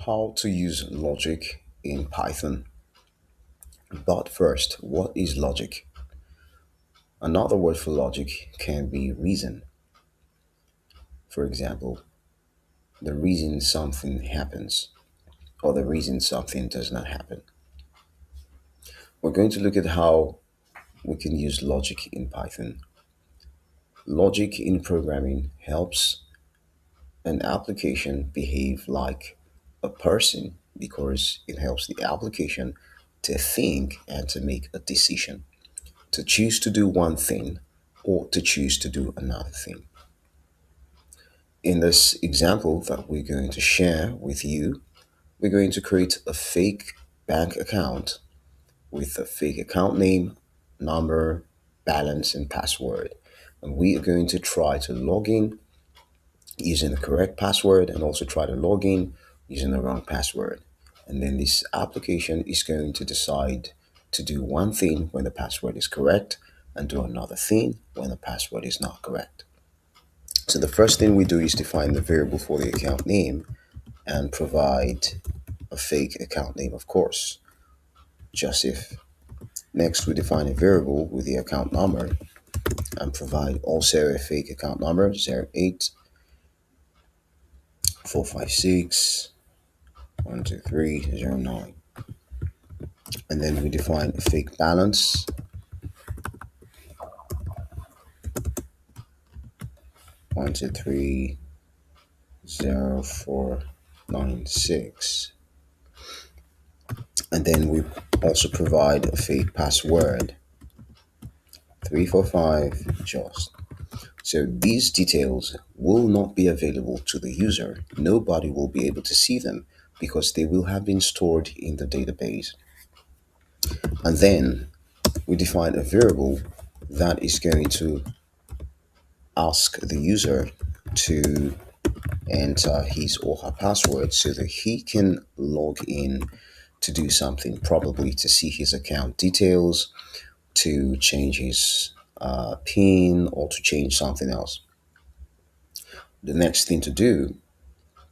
how to use logic in Python. But first, what is logic? Another word for logic can be reason. For example, the reason something happens or the reason something does not happen. We're going to look at how we can use logic in Python. Logic in programming helps an application behave like a person because it helps the application to think and to make a decision, to choose to do one thing or to choose to do another thing. In this example that we're going to share with you, we're going to create a fake bank account with a fake account name, number, balance, and password. And we are going to try to log in using the correct password and also try to log in using the wrong password. And then this application is going to decide to do one thing when the password is correct and do another thing when the password is not correct. So the first thing we do is define the variable for the account name and provide a fake account name, of course, Joseph. Next, we define a variable with the account number and provide also a fake account number 08456 12309. And then we define a fake balance one two three 0496. And then we also provide a fake password 345 just. So these details will not be available to the user. Nobody will be able to see them because they will have been stored in the database. And then we define a variable that is going to ask the user to enter his or her password so that he can log in to do something, probably to see his account details, to change his PIN, or to change something else. The next thing to do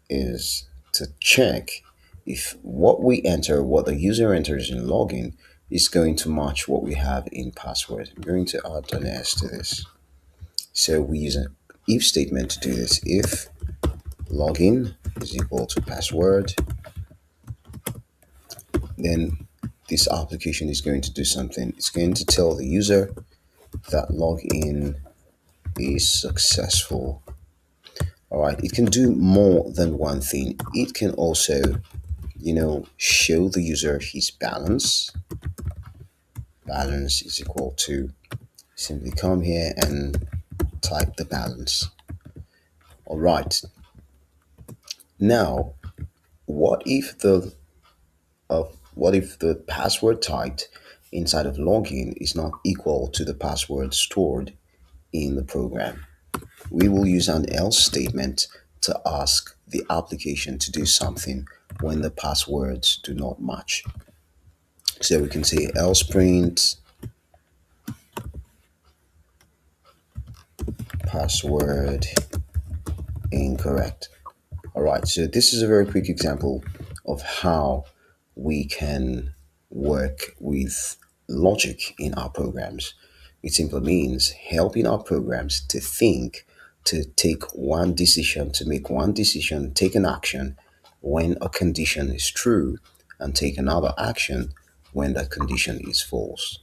is to check if what we enter, what the user enters in login, is going to match what we have in password. I'm going to add an S to this. So we use an if statement to do this. If login is equal to password, then this application is going to do something. It's going to tell the user that login is successful. All right, it can do more than one thing. It can also, show the user his balance. Balance is equal to, simply come here and type the balance. All right. Now, what if the password typed inside of login is not equal to the password stored in the program? We will use an else statement to ask the application to do something when the passwords do not match. So we can say else print password incorrect. All right, so this is a very quick example of how we can work with logic in our programs. It simply means helping our programs to think, to take one decision, to make one decision, take an action when a condition is true, and take another action when that condition is false.